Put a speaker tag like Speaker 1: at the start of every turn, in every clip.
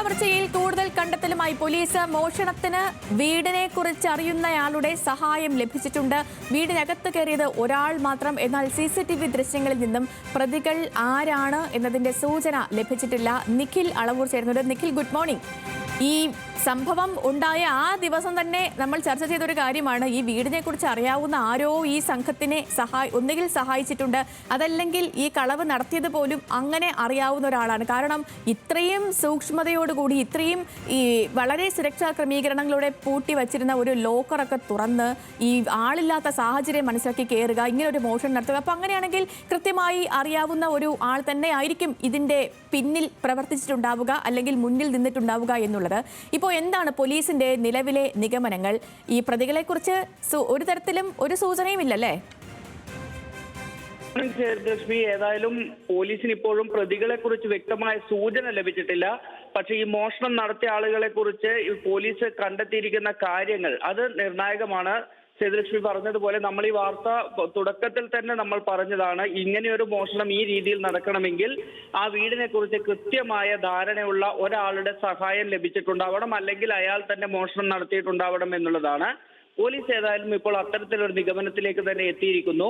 Speaker 1: കവർച്ചയിൽ കൂടുതൽ കണ്ടെത്തലുമായി പോലീസ്. മോഷണത്തിന് വീടിനെ കുറിച്ച് അറിയുന്നയാളുടെ സഹായം ലഭിച്ചിട്ടുണ്ട്. വീടിനകത്ത് കയറിയത് ഒരാൾ മാത്രം. എന്നാൽ CCTV ദൃശ്യങ്ങളിൽ നിന്നും പ്രതികൾ ആരാണ് എന്നതിന്റെ സൂചന ലഭിച്ചിട്ടില്ല. നിഖിൽ അളവൂർ ചേർന്നുണ്ട്. Nikhil, good morning. ഈ സംഭവം ഉണ്ടായ ആ ദിവസം തന്നെ നമ്മൾ ചർച്ച ചെയ്തൊരു കാര്യമാണ്, ഈ വീടിനെ കുറിച്ച് അറിയാവുന്ന ആരോ ഈ സംഘത്തിനെ ഒന്നുകിൽ സഹായിച്ചിട്ടുണ്ട്, അതല്ലെങ്കിൽ ഈ കളവ് നടത്തിയത് പോലും അങ്ങനെ അറിയാവുന്ന ഒരാളാണ്. കാരണം ഇത്രയും സൂക്ഷ്മതയോടുകൂടി ഇത്രയും ഈ വളരെ സുരക്ഷാ ക്രമീകരണങ്ങളോടെ പൂട്ടി വച്ചിരുന്ന ഒരു ലോക്കറൊക്കെ തുറന്ന് ഈ ആളില്ലാത്ത സാഹചര്യം മനസ്സിലാക്കി കയറുക, ഇങ്ങനെ ഒരു മോഷണം നടത്തുക. അപ്പം അങ്ങനെയാണെങ്കിൽ കൃത്യമായി അറിയാവുന്ന ഒരു ആൾ തന്നെ ആയിരിക്കും ഇതിൻ്റെ പിന്നിൽ പ്രവർത്തിച്ചിട്ടുണ്ടാവുക, അല്ലെങ്കിൽ മുന്നിൽ നിന്നിട്ടുണ്ടാവുക എന്നുള്ളത്. ഇപ്പോൾ എന്താണ് പോലീസിന്റെ നിലവിലെ നിഗമനങ്ങൾ? ഈ പ്രതികളെക്കുറിച്ച് ഒരു തരത്തിലും ഒരു സൂചനയും ഇല്ലല്ലേ?
Speaker 2: ലക്ഷ്മി, ഏതായാലും പോലീസിന് ഇപ്പോഴും പ്രതികളെ കുറിച്ച് വ്യക്തമായ സൂചന ലഭിച്ചിട്ടില്ല. പക്ഷേ ഈ മോഷണം നടത്തിയ ആളുകളെ കുറിച്ച് പോലീസ് കണ്ടെത്തിയിരിക്കുന്ന കാര്യങ്ങൾ അത് നിർണായകമാണ്. സേതുലക്ഷ്മി പറഞ്ഞതുപോലെ നമ്മൾ ഈ വാർത്ത തുടക്കത്തിൽ തന്നെ നമ്മൾ പറഞ്ഞതാണ്, ഇങ്ങനെയൊരു മോഷണം ഈ രീതിയിൽ നടക്കണമെങ്കിൽ ആ വീടിനെ കുറിച്ച് കൃത്യമായ ധാരണയുള്ള ഒരാളുടെ സഹായം ലഭിച്ചിട്ടുണ്ടാവണം, അല്ലെങ്കിൽ അയാൾ തന്നെ മോഷണം നടത്തിയിട്ടുണ്ടാവണം എന്നുള്ളതാണ്. പോലീസ് ഏതായാലും ഇപ്പോൾ അത്തരത്തിലൊരു നിഗമനത്തിലേക്ക് തന്നെ എത്തിയിരിക്കുന്നു.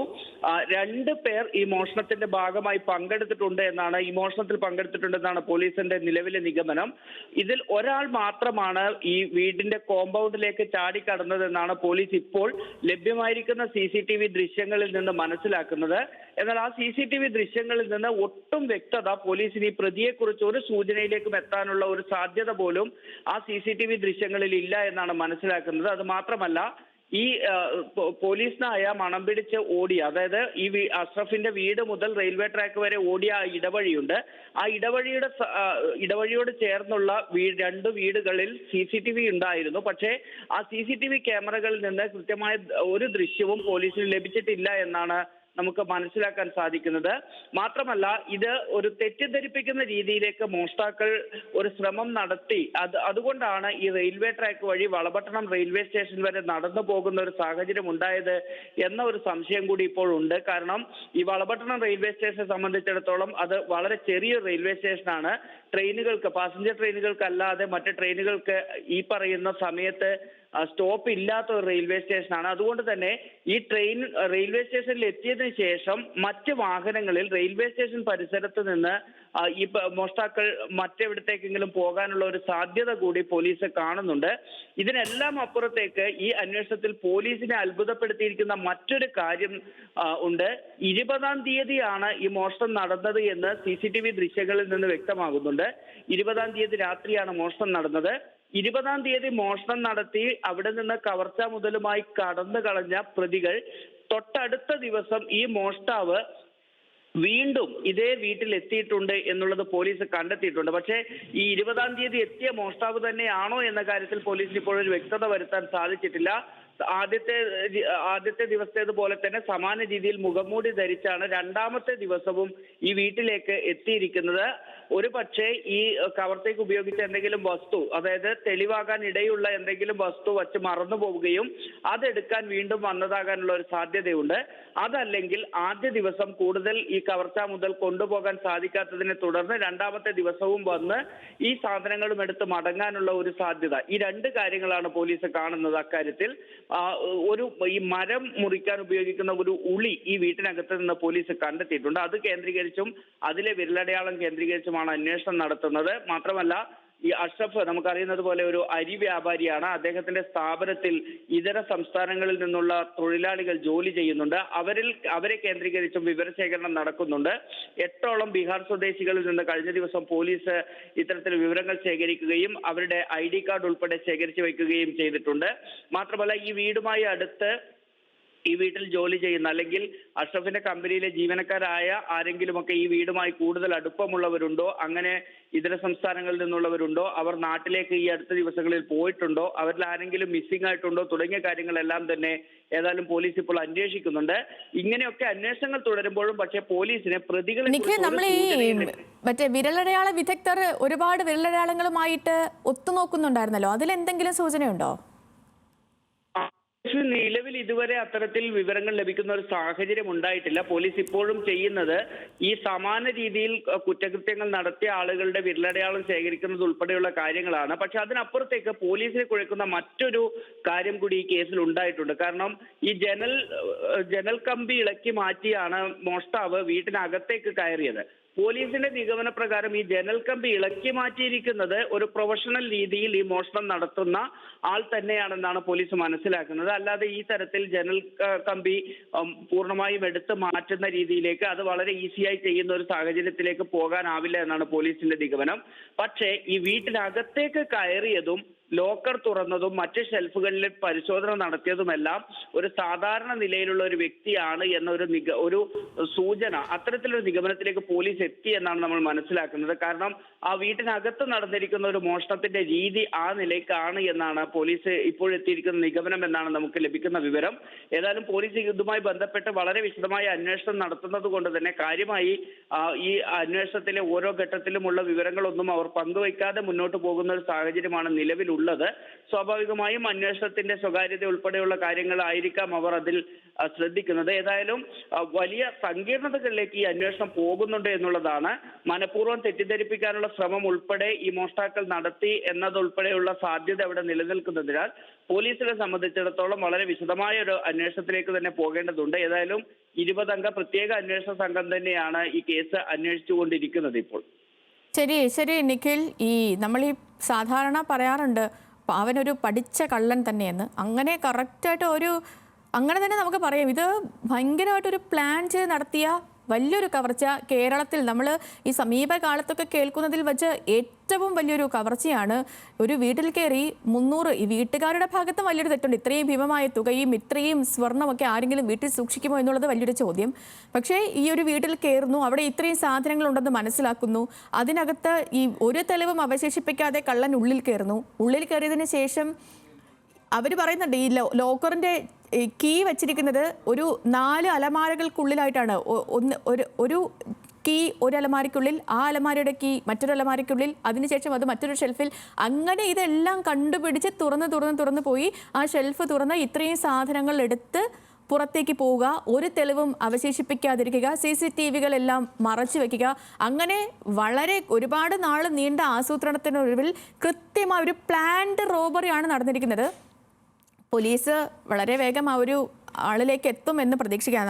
Speaker 2: 2 പേർ ഈ മോഷണത്തിന്റെ ഭാഗമായി പങ്കെടുത്തിട്ടുണ്ട് എന്നാണ്, ഈ മോഷണത്തിൽ പങ്കെടുത്തിട്ടുണ്ടെന്നാണ് പോലീസിന്റെ നിലവിലെ നിഗമനം. ഇതിൽ ഒരാൾ മാത്രമാണ് ഈ വീടിന്റെ കോമ്പൗണ്ടിലേക്ക് ചാടിക്കടന്നതെന്നാണ് പോലീസ് ഇപ്പോൾ ലഭ്യമായിരിക്കുന്ന CCTV ദൃശ്യങ്ങളിൽ നിന്ന് മനസ്സിലാക്കുന്നത്. എന്നാൽ ആ CCTV ദൃശ്യങ്ങളിൽ നിന്ന് ഒട്ടും വ്യക്തത പോലീസിന് ഈ പ്രതിയെക്കുറിച്ച് ഒരു സൂചനയിലേക്കും എത്താനുള്ള ഒരു സാധ്യത പോലും ആ CCTV ദൃശ്യങ്ങളിൽ ഇല്ല എന്നാണ് മനസ്സിലാക്കുന്നത്. അത് മാത്രമല്ല, ഈ പോലീസിനായ മണം പിടിച്ച് ഓടിയ, അതായത് ഈ അഷ്റഫിന്റെ വീട് മുതൽ റെയിൽവേ ട്രാക്ക് വരെ ഓടിയ ആ ഇടവഴിയുണ്ട്. ആ ഇടവഴിയോട് ചേർന്നുള്ള 2 വീടുകളിൽ CCTV ഉണ്ടായിരുന്നു. പക്ഷേ ആ CCTV ക്യാമറകളിൽ നിന്ന് കൃത്യമായ ഒരു ദൃശ്യവും പോലീസിന് ലഭിച്ചിട്ടില്ല എന്നാണ് നമുക്ക് മനസ്സിലാക്കാൻ സാധിക്കുന്നത്. മാത്രമല്ല, ഇത് ഒരു തെറ്റിദ്ധരിപ്പിക്കുന്ന രീതിയിലേക്ക് മോഷ്ടാക്കൾ ഒരു ശ്രമം നടത്തി. അതുകൊണ്ടാണ് ഈ റെയിൽവേ ട്രാക്ക് വഴി വളപട്ടണം റെയിൽവേ സ്റ്റേഷൻ വരെ നടന്നു പോകുന്ന ഒരു സാഹചര്യം ഉണ്ടായത് എന്ന ഒരു സംശയം കൂടി ഇപ്പോൾ ഉണ്ട്. കാരണം ഈ വളപട്ടണം റെയിൽവേ സ്റ്റേഷനെ സംബന്ധിച്ചിടത്തോളം അത് വളരെ ചെറിയൊരു റെയിൽവേ സ്റ്റേഷനാണ്. ട്രെയിനുകൾക്ക്, പാസഞ്ചർ ട്രെയിനുകൾക്ക് അല്ലാതെ മറ്റ് ട്രെയിനുകൾക്ക് ഈ പറയുന്ന സമയത്ത് സ്റ്റോപ്പ് ഇല്ലാത്ത ഒരു റെയിൽവേ സ്റ്റേഷനാണ്. അതുകൊണ്ട് തന്നെ ഈ ട്രെയിൻ റെയിൽവേ സ്റ്റേഷനിൽ എത്തിയതിനു ശേഷം മറ്റ് വാഹനങ്ങളിൽ റെയിൽവേ സ്റ്റേഷൻ പരിസരത്ത് നിന്ന് ഈ മോഷ്ടാക്കൾ മറ്റെവിടത്തേക്കെങ്കിലും പോകാനുള്ള ഒരു സാധ്യത കൂടി പോലീസ് കാണുന്നുണ്ട്. ഇതിനെല്ലാം അപ്പുറത്തേക്ക് ഈ അന്വേഷണത്തിൽ പോലീസിനെ അത്ഭുതപ്പെടുത്തിയിരിക്കുന്ന മറ്റൊരു കാര്യം ഉണ്ട്. 20-ാം തീയതിയാണ് ഈ മോഷണം നടന്നത് എന്ന് CCTV ദൃശ്യങ്ങളിൽ നിന്ന് വ്യക്തമാകുന്നുണ്ട്. 20-ാം തീയതി രാത്രിയാണ് മോഷണം നടന്നത്. 20-ാം തീയതി മോഷണം നടത്തി അവിടെ നിന്ന് കവർച്ചാ മുതലുമായി കടന്നു കളഞ്ഞ പ്രതികൾ തൊട്ടടുത്ത ദിവസം ഈ മോഷ്ടാവ് വീണ്ടും ഇതേ വീട്ടിൽ എത്തിയിട്ടുണ്ട് എന്നുള്ളത് പോലീസ് കണ്ടെത്തിയിട്ടുണ്ട്. പക്ഷേ ഈ 20-ാം തീയതി എത്തിയ മോഷ്ടാവ് തന്നെയാണോ എന്ന കാര്യത്തിൽ പോലീസിന് ഇപ്പോഴൊരു വ്യക്തത വരുത്താൻ സാധിച്ചിട്ടില്ല. ആദ്യത്തെ ദിവസത്തേതുപോലെ തന്നെ സമാന രീതിയിൽ മുഖംമൂടി ധരിച്ചാണ് 2ാമത്തെ ദിവസവും ഈ വീട്ടിലേക്ക് എത്തിയിരിക്കുന്നത്. ഒരു പക്ഷേ ഈ കവർച്ചയ്ക്ക് ഉപയോഗിച്ച എന്തെങ്കിലും വസ്തു, അതായത് തെളിവാകാൻ ഇടയുള്ള എന്തെങ്കിലും വസ്തു വച്ച് മറന്നു പോവുകയും അതെടുക്കാൻ വീണ്ടും വന്നതാകാനുള്ള ഒരു സാധ്യതയുണ്ട്. അതല്ലെങ്കിൽ ആദ്യ ദിവസം കൂടുതൽ ഈ കവർച്ച മുതൽ കൊണ്ടുപോകാൻ സാധിക്കാത്തതിനെ തുടർന്ന് 2ാമത്തെ ദിവസവും വന്ന് ഈ സാധനങ്ങളും എടുത്ത് മടങ്ങാനുള്ള ഒരു സാധ്യത. ഈ 2 കാര്യങ്ങളാണ് പോലീസ് കാണുന്നത്. അക്കാര്യത്തിൽ ഈ മരം മുറിക്കാൻ ഉപയോഗിക്കുന്ന ഒരു ഉളി ഈ വീട്ടിനകത്ത് നിന്ന് പോലീസ് കണ്ടെത്തിയിട്ടുണ്ട്. അത് കേന്ദ്രീകരിച്ചും അതിലെ വിരലടയാളം കേന്ദ്രീകരിച്ചുമാണ് അന്വേഷണം നടത്തുന്നത്. മാത്രമല്ല, ഈ അഷ്റഫ് നമുക്കറിയുന്നത് പോലെ ഒരു അരി വ്യാപാരിയാണ്. അദ്ദേഹത്തിന്റെ സ്ഥാപനത്തിൽ ഇതര സംസ്ഥാനങ്ങളിൽ നിന്നുള്ള തൊഴിലാളികൾ ജോലി ചെയ്യുന്നുണ്ട്. അവരെ കേന്ദ്രീകരിച്ചും വിവരശേഖരണം നടക്കുന്നുണ്ട്. 8ഓളം ബീഹാർ സ്വദേശികളിൽ നിന്ന് കഴിഞ്ഞ ദിവസം പോലീസ് ഇത്തരത്തിൽ വിവരങ്ങൾ ശേഖരിക്കുകയും അവരുടെ ID കാർഡ് ഉൾപ്പെടെ ശേഖരിച്ചു വയ്ക്കുകയും ചെയ്തിട്ടുണ്ട്. മാത്രമല്ല, ഈ വീടുമായി അടുത്ത് ഈ വീട്ടിൽ ജോലി ചെയ്യുന്ന, അല്ലെങ്കിൽ അഷ്റഫിന്റെ കമ്പനിയിലെ ജീവനക്കാരായ ആരെങ്കിലുമൊക്കെ ഈ വീടുമായി കൂടുതൽ അടുപ്പമുള്ളവരുണ്ടോ, അങ്ങനെ ഇതര സംസ്ഥാനങ്ങളിൽ നിന്നുള്ളവരുണ്ടോ, അവർ നാട്ടിലേക്ക് ഈ അടുത്ത ദിവസങ്ങളിൽ പോയിട്ടുണ്ടോ, അവരിൽ ആരെങ്കിലും മിസ്സിംഗ് ആയിട്ടുണ്ടോ തുടങ്ങിയ കാര്യങ്ങളെല്ലാം തന്നെ ഏതായാലും പോലീസ് ഇപ്പോൾ അന്വേഷിക്കുന്നുണ്ട്. ഇങ്ങനെയൊക്കെ അന്വേഷണങ്ങൾ തുടരുമ്പോഴും പക്ഷേ പോലീസിനെ പ്രതികളെ
Speaker 1: മറ്റേ വിരലടയാള വിദഗ്ധർ ഒരുപാട് വിരലടയാളങ്ങളുമായിട്ട് ഒത്തുനോക്കുന്നുണ്ടായിരുന്നല്ലോ, അതിലെന്തെങ്കിലും സൂചനയുണ്ടോ?
Speaker 2: പക്ഷേ നിലവിൽ ഇതുവരെ അത്തരത്തിൽ വിവരങ്ങൾ ലഭിക്കുന്ന ഒരു സാഹചര്യം ഉണ്ടായിട്ടില്ല. പോലീസ് ഇപ്പോഴും ചെയ്യുന്നത് ഈ സമാന രീതിയിൽ കുറ്റകൃത്യങ്ങൾ നടത്തിയ ആളുകളുടെ വിരലടയാളം ശേഖരിക്കുന്നത് ഉൾപ്പെടെയുള്ള കാര്യങ്ങളാണ്. പക്ഷെ അതിനപ്പുറത്തേക്ക് പോലീസിനെ കുഴക്കുന്ന മറ്റൊരു കാര്യം കൂടി ഈ കേസിൽ ഉണ്ടായിട്ടുണ്ട്. കാരണം ഈ ജനൽ കമ്പി ഇളക്കി മാറ്റിയാണ് മോഷ്ടാവ് വീട്ടിനകത്തേക്ക് കയറിയത്. പോലീസിന്റെ നിഗമന പ്രകാരം ഈ ജനൽ കമ്പി ഇളക്കി മാറ്റിയിരിക്കുന്നത് ഒരു പ്രൊഫഷണൽ രീതിയിൽ ഈ മോഷണം നടത്തുന്ന ആൾ തന്നെയാണെന്നാണ് പോലീസ് മനസ്സിലാക്കുന്നത്. അല്ലാതെ ഈ തരത്തിൽ ജനൽ കമ്പി പൂർണ്ണമായും എടുത്ത് മാറ്റുന്ന രീതിയിലേക്ക് അത് വളരെ ഈസിയായി ചെയ്യുന്ന ഒരു സാഹചര്യത്തിലേക്ക് പോകാനാവില്ല എന്നാണ് പോലീസിന്റെ നിഗമനം. പക്ഷേ ഈ വീട്ടിനകത്തേക്ക് കയറിയതും ലോക്കർ തുറന്നതും മറ്റ് ഷെൽഫുകളിൽ പരിശോധന നടത്തിയതുമെല്ലാം ഒരു സാധാരണ നിലയിലുള്ള ഒരു വ്യക്തിയാണ് ഒരു സൂചന, അത്തരത്തിലൊരു നിഗമനത്തിലേക്ക് പോലീസ് എത്തി എന്നാണ് നമ്മൾ മനസ്സിലാക്കുന്നത്. കാരണം ആ വീട്ടിനകത്ത് നടന്നിരിക്കുന്ന ഒരു മോഷണത്തിന്റെ രീതി ആ നിലയ്ക്കാണ് എന്നാണ് പോലീസ് ഇപ്പോഴെത്തിയിരിക്കുന്ന നിഗമനം എന്നാണ് നമുക്ക് ലഭിക്കുന്ന വിവരം. ഏതായാലും പോലീസ് ഇതുമായി ബന്ധപ്പെട്ട് വളരെ വിശദമായ അന്വേഷണം നടത്തുന്നത് കൊണ്ട് തന്നെ കാര്യമായി ഈ അന്വേഷണത്തിലെ ഓരോ ഘട്ടത്തിലുമുള്ള വിവരങ്ങളൊന്നും അവർ പങ്കുവയ്ക്കാതെ മുന്നോട്ട് പോകുന്ന ഒരു സാഹചര്യമാണ് നിലവിലുള്ളത്. സ്വാഭാവികമായും അന്വേഷണത്തിന്റെ സ്വകാര്യത ഉൾപ്പെടെയുള്ള കാര്യങ്ങളായിരിക്കാം അവർ അതിൽ ശ്രദ്ധിക്കുന്നത്. ഏതായാലും വലിയ സങ്കീർണതകളിലേക്ക് ഈ അന്വേഷണം പോകുന്നുണ്ട് എന്നുള്ളതാണ്. മനഃപൂർവ്വം തെറ്റിദ്ധരിപ്പിക്കാനുള്ള ശ്രമം ഉൾപ്പെടെ ഈ മോഷ്ടാക്കൾ നടത്തി എന്നതുൾപ്പെടെയുള്ള സാധ്യത അവിടെ നിലനിൽക്കുന്നതിനാൽ പോലീസിനെ സംബന്ധിച്ചിടത്തോളം വളരെ വിശദമായ ഒരു അന്വേഷണത്തിലേക്ക് തന്നെ പോകേണ്ടതുണ്ട്. ഏതായാലും 20 അംഗ പ്രത്യേക അന്വേഷണ സംഘം തന്നെയാണ് ഈ കേസ് അന്വേഷിച്ചുകൊണ്ടിരിക്കുന്നത് ഇപ്പോൾ.
Speaker 1: ശരി നിഖിൽ, നമ്മൾ സാധാരണ പറയാറുണ്ട് അവനൊരു പഠിച്ച കള്ളൻ തന്നെയെന്ന്. അങ്ങനെ കറക്റ്റായിട്ട് അങ്ങനെ തന്നെ നമുക്ക് പറയാം. ഇത് ഭയങ്കരമായിട്ടൊരു പ്ലാൻ ചെയ്ത് നടത്തിയ വലിയൊരു കവർച്ച കേരളത്തിൽ നമ്മൾ ഈ സമീപകാലത്തൊക്കെ കേൾക്കുന്നതിൽ വെച്ച് ഏറ്റവും വലിയൊരു കവർച്ചയാണ്. ഒരു വീട്ടിൽ കയറി 300, ഈ വീട്ടുകാരുടെ ഭാഗത്തും വലിയൊരു തെറ്റുണ്ട്. ഇത്രയും ഭീമമായ തുകയും ഇത്രയും സ്വർണ്ണമൊക്കെ ആരെങ്കിലും വീട്ടിൽ സൂക്ഷിക്കുമോ എന്നുള്ളത് വലിയൊരു ചോദ്യം. പക്ഷേ ഈ ഒരു വീട്ടിൽ കയറുന്നു, അവിടെ ഇത്രയും സാധനങ്ങളുണ്ടെന്ന് മനസ്സിലാക്കുന്നു, അതിനകത്ത് ഈ ഒരു തെളിവും അവശേഷിപ്പിക്കാതെ കള്ളൻ ഉള്ളിൽ കയറുന്നു. ഉള്ളിൽ കയറിയതിന് ശേഷം അവർ പറയുന്നുണ്ട് ഈ ലോക്കറിൻ്റെ കീ വെച്ചിരിക്കുന്നത് ഒരു 4 അലമാരകൾക്കുള്ളിലായിട്ടാണ്. ഒരു കീ ഒരു അലമാരയ്ക്കുള്ളിൽ, ആ അലമാരയുടെ കീ മറ്റൊരു അലമാരയ്ക്കുള്ളിൽ, അതിനുശേഷം അത് മറ്റൊരു ഷെൽഫിൽ. അങ്ങനെ ഇതെല്ലാം കണ്ടുപിടിച്ച് തുറന്ന് പോയി ആ ഷെൽഫ് തുറന്ന് ഇത്രയും സാധനങ്ങൾ എടുത്ത് പുറത്തേക്ക് പോവുക, ഒരു തെളിവും അവശേഷിപ്പിക്കാതിരിക്കുക, CCTVകളെല്ലാം മറച്ചു വെക്കുക. അങ്ങനെ ഒരുപാട് നാൾ നീണ്ട ആസൂത്രണത്തിനൊടുവിൽ കൃത്യമായ ഒരു പ്ലാൻഡ് റോബറിയാണ് നടന്നിരിക്കുന്നത്. പോലീസ് വളരെ വേഗം ആ ഒരു ആളിലേക്ക് എത്തും എന്ന് പ്രതീക്ഷിക്കാം.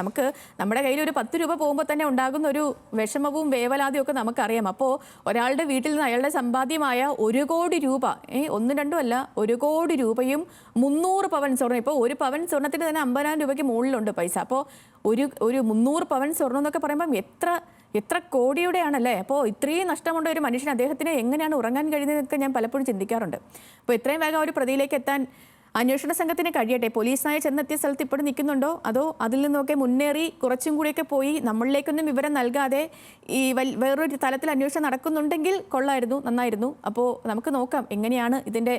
Speaker 1: നമ്മുടെ കയ്യിൽ ഒരു 10 രൂപ പോകുമ്പോൾ തന്നെ ഉണ്ടാകുന്ന ഒരു വിഷമവും വേവലാതിയും ഒക്കെ നമുക്കറിയാം. അപ്പോൾ ഒരാളുടെ വീട്ടിൽ നിന്ന് അയാളുടെ സമ്പാദ്യമായ 1 കോടി രൂപ, 1-2 അല്ല, 1 കോടി രൂപയും 300 പവൻ സ്വർണ്ണം. ഇപ്പോൾ ഒരു പവൻ സ്വർണ്ണത്തിന് തന്നെ 50,000 രൂപയ്ക്ക് മുകളിലുണ്ട് പൈസ. അപ്പോൾ ഒരു 300 പവൻ സ്വർണ്ണം എന്നൊക്കെ പറയുമ്പം എത്ര കോടിയുടെയാണല്ലേ. അപ്പോൾ ഇത്രയും നഷ്ടമുണ്ട ഒരു മനുഷ്യൻ, അദ്ദേഹത്തിന് എങ്ങനെയാണ് ഉറങ്ങാൻ കഴിയുന്നതെന്നൊക്കെ ഞാൻ പലപ്പോഴും ചിന്തിക്കാറുണ്ട്. അപ്പോൾ എത്രയും വേഗം ഒരു പ്രതിയിലേക്ക് എത്താൻ അന്വേഷണ സംഘത്തിന് കഴിയട്ടെ. പോലീസിനായി ചെന്നെത്തിയ സ്ഥലത്ത് ഇപ്പോഴും നിൽക്കുന്നുണ്ടോ, അതോ അതിൽ നിന്നൊക്കെ മുന്നേറി കുറച്ചും കൂടിയൊക്കെ പോയി നമ്മളിലേക്കൊന്നും വിവരം നൽകാതെ ഈ വേറൊരു തലത്തിൽ അന്വേഷണം നടക്കുന്നുണ്ടെങ്കിൽ കൊള്ളായിരുന്നു, നന്നായിരുന്നു. അപ്പോൾ നമുക്ക് നോക്കാം എങ്ങനെയാണ് ഇതിൻ്റെ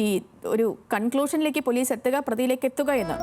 Speaker 1: ഈ ഒരു കൺക്ലൂഷനിലേക്ക് പോലീസ് എത്തുക, പ്രതിയിലേക്ക് എത്തുക എന്ന്.